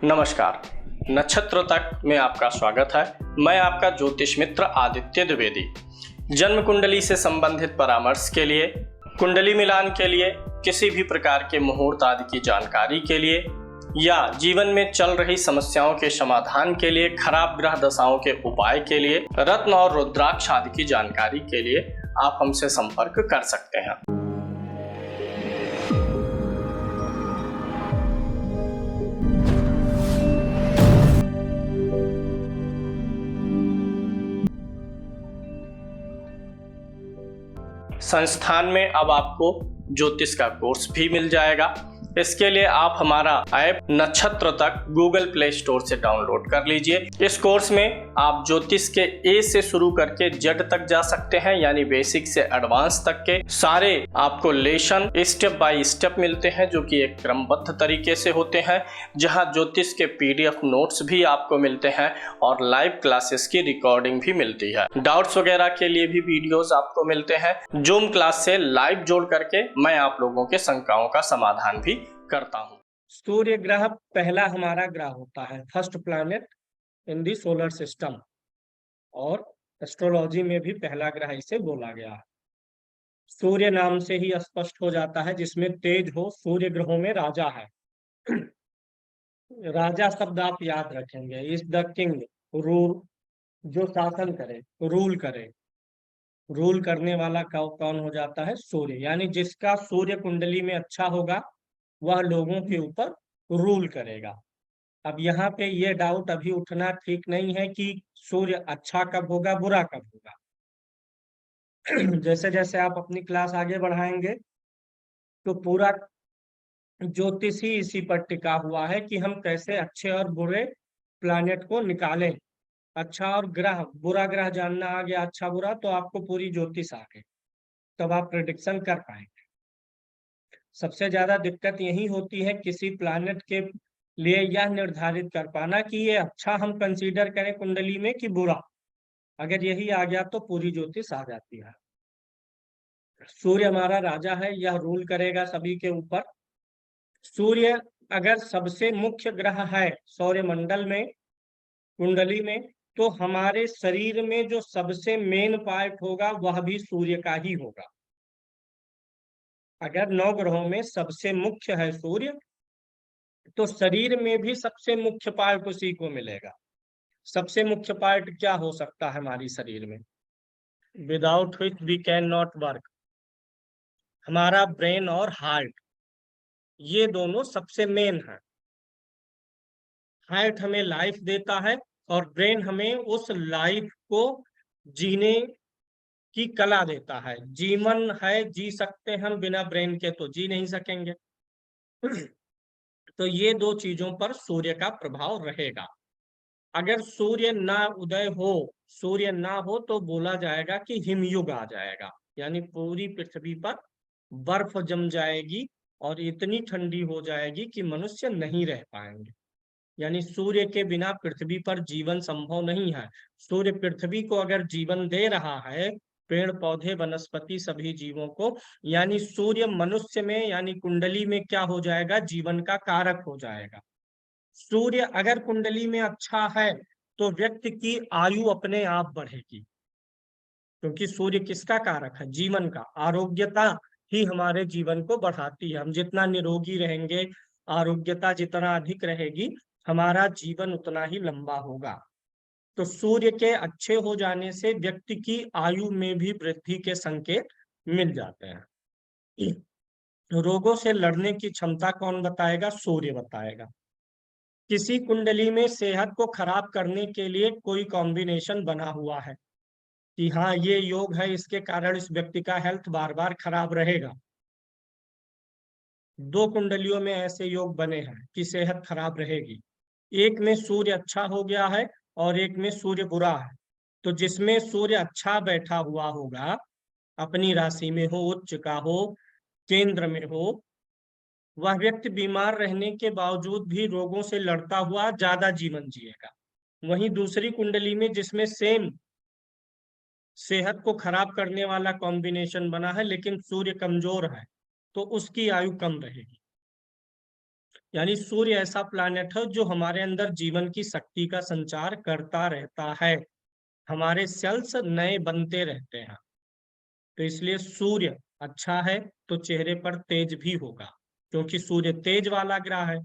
नमस्कार। नक्षत्र तक में आपका स्वागत है। मैं आपका ज्योतिष मित्र आदित्य द्विवेदी। जन्म कुंडली से संबंधित परामर्श के लिए, कुंडली मिलान के लिए, किसी भी प्रकार के मुहूर्त आदि की जानकारी के लिए या जीवन में चल रही समस्याओं के समाधान के लिए, खराब ग्रह दशाओं के उपाय के लिए, रत्न और रुद्राक्ष आदि की जानकारी के लिए आप हमसे संपर्क कर सकते हैं। संस्थान में अब आपको ज्योतिष का कोर्स भी मिल जाएगा। इसके लिए आप हमारा ऐप नक्षत्र तक गूगल प्ले स्टोर से डाउनलोड कर लीजिए। इस कोर्स में आप ज्योतिष के ए से शुरू करके जेड तक जा सकते हैं, यानी बेसिक से एडवांस तक के सारे आपको लेसन स्टेप बाय स्टेप मिलते हैं, जो कि एक क्रमबद्ध तरीके से होते हैं, जहां ज्योतिष के पीडीएफ नोट्स भी आपको मिलते हैं और लाइव क्लासेस की रिकॉर्डिंग भी मिलती है। डाउट्स वगैरह के लिए भी वीडियोस आपको मिलते हैं। जूम क्लास से लाइव जोड़ करके मैं आप लोगों के शंकाओं का समाधान भी करता हूं। सूर्य ग्रह पहला हमारा ग्रह होता है, first planet in the solar system, और एस्ट्रोलॉजी में भी पहला ग्रह इसे बोला गया है। सूर्य नाम से ही स्पष्ट हो जाता है, जिसमें तेज हो। सूर्य ग्रहों में राजा है। राजा शब्द आप याद रखेंगे, इज द किंग, रूल, जो शासन करे, रूल करे। रूल करने वाला कौन हो जाता है? सूर्य। यानी जिसका सूर्य कुंडली में अच्छा होगा वह लोगों के ऊपर रूल करेगा। अब यहाँ पे ये डाउट अभी उठना ठीक नहीं है कि सूर्य अच्छा कब होगा, बुरा कब होगा। जैसे जैसे आप अपनी क्लास आगे बढ़ाएंगे तो पूरा ज्योतिष ही इसी पर टिका हुआ है कि हम कैसे अच्छे और बुरे प्लैनेट को निकालें। अच्छा और ग्रह, बुरा ग्रह जानना आ गया, अच्छा बुरा, तो आपको पूरी ज्योतिष आ गई, तब आप प्रेडिक्शन कर पाएंगे। सबसे ज्यादा दिक्कत यही होती है किसी प्लैनेट के लिए यह निर्धारित कर पाना कि ये अच्छा हम कंसीडर करें कुंडली में कि बुरा। अगर यही आ गया तो पूरी ज्योतिष आ जाती है। सूर्य हमारा राजा है, यह रूल करेगा सभी के ऊपर। सूर्य अगर सबसे मुख्य ग्रह है सौर मंडल में, कुंडली में, तो हमारे शरीर में जो सबसे मेन पार्ट होगा वह भी सूर्य का ही होगा। अगर 9 ग्रहों में सबसे मुख्य है सूर्य, तो शरीर में भी सबसे मुख्य पार्ट उसी को मिलेगा। सबसे मुख्य पार्ट क्या हो सकता है हमारी शरीर में? Without which we can not work. हमारा ब्रेन और हार्ट, ये दोनों सबसे मेन है। हार्ट हमें लाइफ देता है और ब्रेन हमें उस लाइफ को जीने की कला देता है। जीवन है, जी सकते हैं हम, बिना ब्रेन के तो जी नहीं सकेंगे। तो ये दो चीजों पर सूर्य का प्रभाव रहेगा। अगर सूर्य ना उदय हो, सूर्य ना हो, तो बोला जाएगा कि हिमयुग आ जाएगा, यानी पूरी पृथ्वी पर बर्फ जम जाएगी और इतनी ठंडी हो जाएगी कि मनुष्य नहीं रह पाएंगे। यानी सूर्य के बिना पृथ्वी पर जीवन संभव नहीं है। सूर्य पृथ्वी को अगर जीवन दे रहा है, पेड़ पौधे वनस्पति सभी जीवों को, यानी सूर्य मनुष्य में यानी कुंडली में क्या हो जाएगा? जीवन का कारक हो जाएगा। सूर्य अगर कुंडली में अच्छा है तो व्यक्ति की आयु अपने आप बढ़ेगी, क्योंकि सूर्य किसका कारक है? जीवन का। आरोग्यता ही हमारे जीवन को बढ़ाती है। हम जितना निरोगी रहेंगे, आरोग्यता जितना अधिक रहेगी, हमारा जीवन उतना ही लंबा होगा। तो सूर्य के अच्छे हो जाने से व्यक्ति की आयु में भी वृद्धि के संकेत मिल जाते हैं। रोगों से लड़ने की क्षमता कौन बताएगा? सूर्य बताएगा। किसी कुंडली में सेहत को खराब करने के लिए कोई कॉम्बिनेशन बना हुआ है कि हाँ ये योग है, इसके कारण इस व्यक्ति का हेल्थ बार बार खराब रहेगा। 2 कुंडलियों में ऐसे योग बने हैं कि सेहत खराब रहेगी। एक में सूर्य अच्छा हो गया है और एक में सूर्य बुरा है। तो जिसमें सूर्य अच्छा बैठा हुआ होगा, अपनी राशि में हो, उच्च का हो, केंद्र में हो, वह व्यक्ति बीमार रहने के बावजूद भी रोगों से लड़ता हुआ ज्यादा जीवन जिएगा। वहीं दूसरी कुंडली में जिसमें सेम सेहत को खराब करने वाला कॉम्बिनेशन बना है लेकिन सूर्य कमजोर है, तो उसकी आयु कम रहेगी। यानी सूर्य ऐसा प्लैनेट है जो हमारे अंदर जीवन की शक्ति का संचार करता रहता है, हमारे सेल्स नए बनते रहते हैं। तो इसलिए सूर्य अच्छा है तो चेहरे पर तेज भी होगा, क्योंकि सूर्य तेज वाला ग्रह है।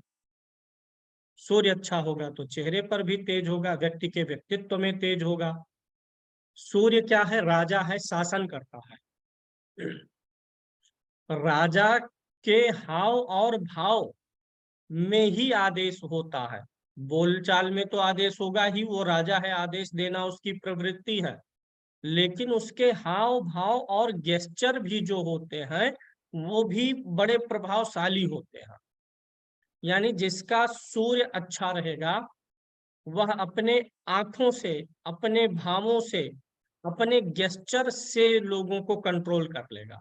सूर्य अच्छा होगा तो चेहरे पर भी तेज होगा, व्यक्ति के व्यक्तित्व में तेज होगा। सूर्य क्या है? राजा है, शासन करता है। राजा के हाव और भाव में ही आदेश होता है। बोलचाल में तो आदेश होगा ही, वो राजा है, आदेश देना उसकी प्रवृत्ति है, लेकिन उसके हाव भाव और गेस्चर भी जो होते हैं वो भी बड़े प्रभावशाली होते हैं। यानी जिसका सूर्य अच्छा रहेगा वह अपने आंखों से, अपने भावों से, अपने गेस्चर से लोगों को कंट्रोल कर लेगा।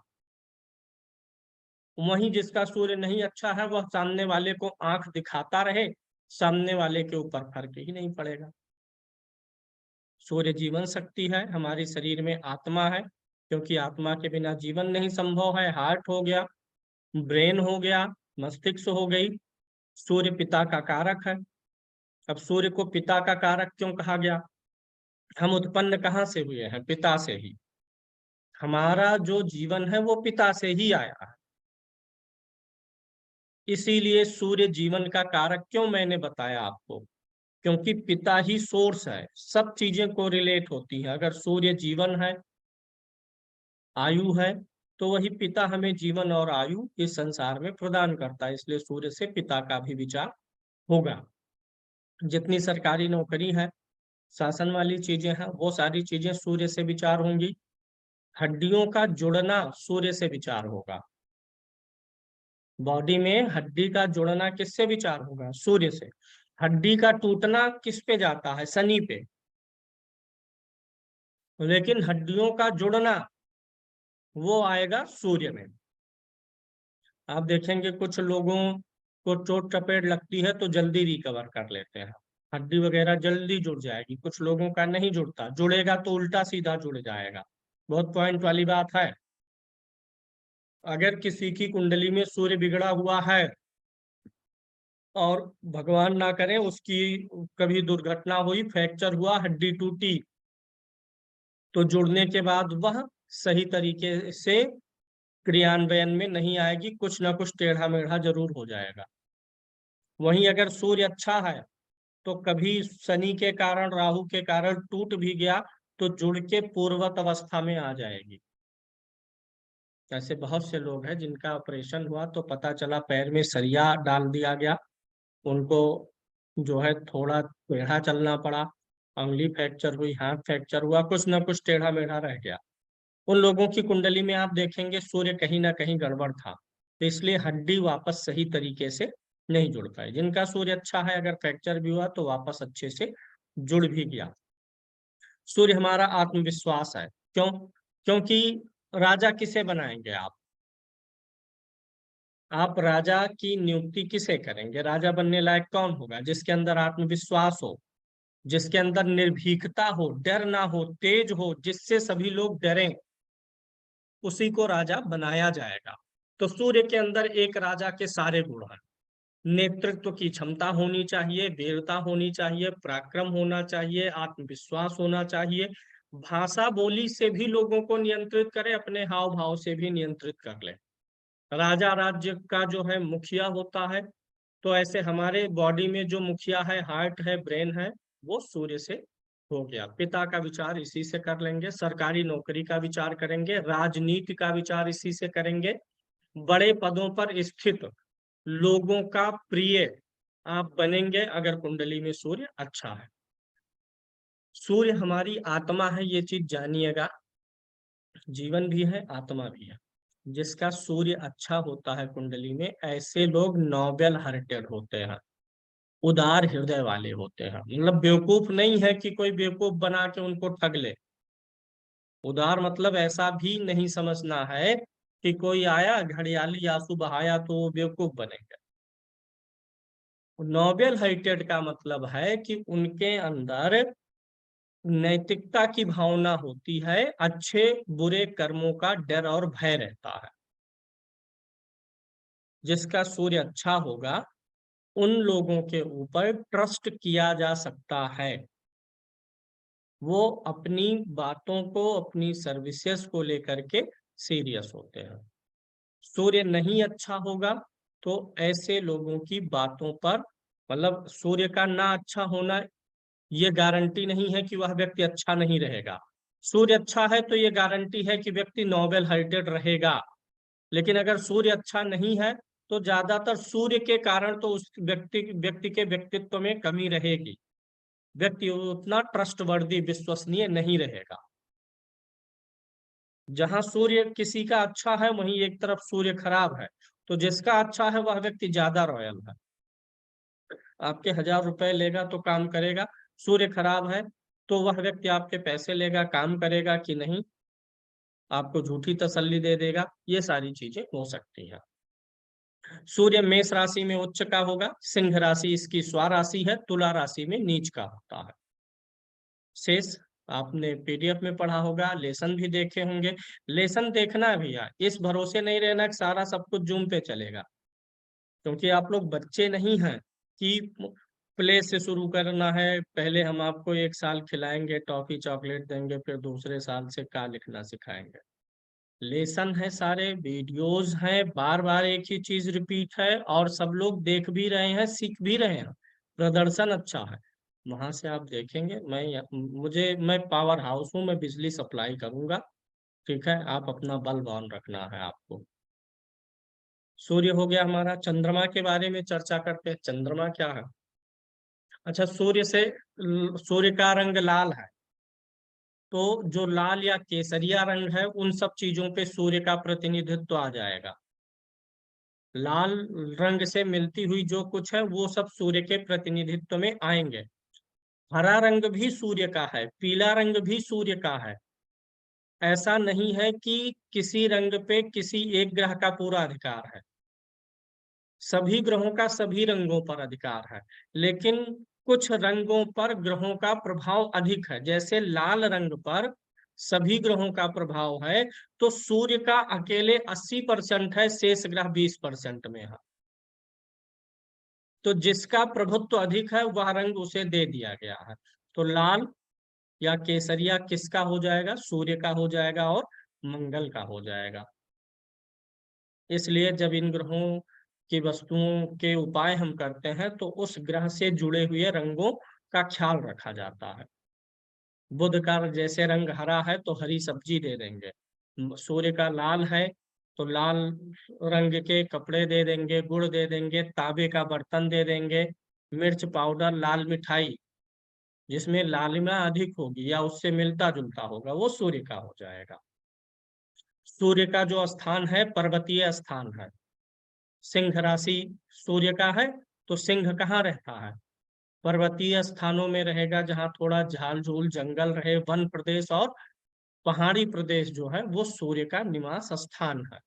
वहीं जिसका सूर्य नहीं अच्छा है वह सामने वाले को आंख दिखाता रहे, सामने वाले के ऊपर फर्क ही नहीं पड़ेगा। सूर्य जीवन शक्ति है, हमारे शरीर में आत्मा है, क्योंकि आत्मा के बिना जीवन नहीं संभव है। हार्ट हो गया, ब्रेन हो गया, मस्तिष्क हो गई। सूर्य पिता का कारक है। अब सूर्य को पिता का कारक क्यों कहा गया? हम उत्पन्न कहाँ से हुए हैं? पिता से ही। हमारा जो जीवन है वो पिता से ही आया है। इसीलिए सूर्य जीवन का कारक क्यों मैंने बताया आपको, क्योंकि पिता ही सोर्स है, सब चीजें को रिलेट होती हैं। अगर सूर्य जीवन है, आयु है, तो वही पिता हमें जीवन और आयु इस संसार में प्रदान करता है। इसलिए सूर्य से पिता का भी विचार होगा। जितनी सरकारी नौकरी है, शासन वाली चीजें हैं, वो सारी चीजें सूर्य से विचार होंगी। हड्डियों का जुड़ना सूर्य से विचार होगा। बॉडी में हड्डी का जुड़ना किससे विचार होगा? सूर्य से। हड्डी का टूटना किस पे जाता है? शनि पे। लेकिन हड्डियों का जुड़ना वो आएगा सूर्य में। आप देखेंगे कुछ लोगों को चोट चपेट लगती है तो जल्दी रिकवर कर लेते हैं, हड्डी वगैरह जल्दी जुड़ जाएगी। कुछ लोगों का नहीं जुड़ता, जुड़ेगा तो उल्टा सीधा जुड़ जाएगा। बहुत पॉइंट वाली बात है। अगर किसी की कुंडली में सूर्य बिगड़ा हुआ है और भगवान ना करे उसकी कभी दुर्घटना हुई, फ्रैक्चर हुआ, हड्डी टूटी, तो जुड़ने के बाद वह सही तरीके से क्रियान्वयन में नहीं आएगी, कुछ ना कुछ टेढ़ा मेढ़ा जरूर हो जाएगा। वहीं अगर सूर्य अच्छा है तो कभी शनि के कारण, राहु के कारण टूट भी गया तो जुड़ के पूर्वत अवस्था में आ जाएगी। ऐसे बहुत से लोग हैं जिनका ऑपरेशन हुआ तो पता चला पैर में सरिया डाल दिया गया, उनको जो है थोड़ा टेढ़ा चलना पड़ा, अंगुली फ्रैक्चर हुई, हाथ फ्रैक्चर हुआ, कुछ ना कुछ टेढ़ा मेढ़ा रह गया। उन लोगों की कुंडली में आप देखेंगे सूर्य कहीं ना कहीं गड़बड़ था, तो इसलिए हड्डी वापस सही तरीके से नहीं जुड़ पाई। जिनका सूर्य अच्छा है, अगर फ्रैक्चर भी हुआ तो वापस अच्छे से जुड़ भी गया। सूर्य हमारा आत्मविश्वास है। क्यों? क्योंकि राजा किसे बनाएंगे आप राजा की नियुक्ति किसे करेंगे? राजा बनने लायक कौन होगा? जिसके अंदर आत्मविश्वास हो, जिसके अंदर निर्भीकता हो, डर ना हो, तेज हो, जिससे सभी लोग डरें, उसी को राजा बनाया जाएगा। तो सूर्य के अंदर एक राजा के सारे गुण हैं। नेतृत्व की क्षमता होनी चाहिए, वीरता होनी चाहिए, पराक्रम होना चाहिए, आत्मविश्वास होना चाहिए, भाषा बोली से भी लोगों को नियंत्रित करे, अपने हाव भाव से भी नियंत्रित कर ले। राजा राज्य का जो है मुखिया होता है, तो ऐसे हमारे बॉडी में जो मुखिया है, हार्ट है, ब्रेन है, वो सूर्य से हो गया। पिता का विचार इसी से कर लेंगे, सरकारी नौकरी का विचार करेंगे, राजनीति का विचार इसी से करेंगे, बड़े पदों पर स्थित लोगों का प्रिय आप बनेंगे अगर कुंडली में सूर्य अच्छा है। सूर्य हमारी आत्मा है, ये चीज जानिएगा। जीवन भी है, आत्मा भी है। जिसका सूर्य अच्छा होता है कुंडली में, ऐसे लोग नोबेल हार्टेड होते हैं, उदार हृदय वाले होते हैं। मतलब बेवकूफ नहीं है कि कोई बेवकूफ बना के उनको ठग ले। उदार मतलब ऐसा भी नहीं समझना है कि कोई आया घड़ियाली आंसू बहाया तो वो बेवकूफ बनेगा। नोबेल हार्टेड का मतलब है कि उनके अंदर नैतिकता की भावना होती है, अच्छे बुरे कर्मों का डर और भय रहता है। जिसका सूर्य अच्छा होगा उन लोगों के ऊपर ट्रस्ट किया जा सकता है, वो अपनी बातों को, अपनी सर्विसेज को लेकर के सीरियस होते हैं। सूर्य नहीं अच्छा होगा तो ऐसे लोगों की बातों पर, मतलब सूर्य का ना अच्छा होना ये गारंटी नहीं है कि वह व्यक्ति अच्छा नहीं रहेगा। सूर्य अच्छा है तो ये गारंटी है कि व्यक्ति नोबेल हार्टेड रहेगा। लेकिन अगर सूर्य अच्छा नहीं है तो ज्यादातर सूर्य के कारण तो उस व्यक्ति के व्यक्तित्व में कमी रहेगी, व्यक्ति उतना ट्रस्टवर्दी, विश्वसनीय नहीं रहेगा। जहां सूर्य किसी का अच्छा है वहीं एक तरफ सूर्य खराब है, तो जिसका अच्छा है वह व्यक्ति ज्यादा रॉयल है। आपके 1000 रुपए लेगा तो काम करेगा, सूर्य खराब है तो वह व्यक्ति आपके पैसे लेगा, काम करेगा कि नहीं, आपको झूठी तसल्ली दे देगा। ये सारी चीजें हो सकती हैं। सूर्य मेष राशि में उच्च का होगा, सिंह राशि इसकी स्वराशि है, तुला राशि में नीच का होता है। शेष आपने पीडीएफ में पढ़ा होगा, लेसन भी देखे होंगे। लेसन देखना है भैया, इस भरोसे नहीं रहना कि सारा सब कुछ जूम पे चलेगा, क्योंकि आप लोग बच्चे नहीं हैं कि प्ले से शुरू करना है, पहले हम आपको 1 साल खिलाएंगे, टॉफी चॉकलेट देंगे, फिर दूसरे साल से का लिखना सिखाएंगे। लेसन है, सारे वीडियोस हैं, बार बार एक ही चीज रिपीट है और सब लोग देख भी रहे हैं, सीख भी रहे हैं, प्रदर्शन अच्छा है। वहां से आप देखेंगे। मैं पावर हाउस हूँ, मैं बिजली सप्लाई करूंगा, ठीक है, आप अपना बल ऑन रखना है आपको। सूर्य हो गया हमारा। चंद्रमा के बारे में चर्चा करते हैं। चंद्रमा क्या है? अच्छा, सूर्य का रंग लाल है, तो जो लाल या केसरिया रंग है उन सब चीजों पे सूर्य का प्रतिनिधित्व आ जाएगा। लाल रंग से मिलती हुई जो कुछ है वो सब सूर्य के प्रतिनिधित्व में आएंगे। हरा रंग भी सूर्य का है, पीला रंग भी सूर्य का है। ऐसा नहीं है कि किसी रंग पे किसी एक ग्रह का पूरा अधिकार है, सभी ग्रहों का सभी रंगों पर अधिकार है। लेकिन कुछ रंगों पर ग्रहों का प्रभाव अधिक है, जैसे लाल रंग पर सभी ग्रहों का प्रभाव है, तो सूर्य का अकेले 80% है, शेष ग्रह 20% में है। तो जिसका प्रभुत्व अधिक है वह रंग उसे दे दिया गया है। तो लाल या केसरिया किसका हो जाएगा? सूर्य का हो जाएगा और मंगल का हो जाएगा। इसलिए जब इन ग्रहों की वस्तुओं के उपाय हम करते हैं तो उस ग्रह से जुड़े हुए रंगों का ख्याल रखा जाता है। बुध का जैसे रंग हरा है तो हरी सब्जी दे देंगे, सूर्य का लाल है तो लाल रंग के कपड़े दे देंगे, गुड़ दे देंगे, तांबे का बर्तन दे देंगे, मिर्च पाउडर, लाल मिठाई जिसमें लालिमा अधिक होगी या उससे मिलता जुलता होगा वो सूर्य का हो जाएगा। सूर्य का जो स्थान है पर्वतीय स्थान है। सिंह राशि सूर्य का है, तो सिंह कहाँ रहता है? पर्वतीय स्थानों में रहेगा, जहाँ थोड़ा झाल झूल जंगल रहे, वन प्रदेश और पहाड़ी प्रदेश जो है वो सूर्य का निवास स्थान है।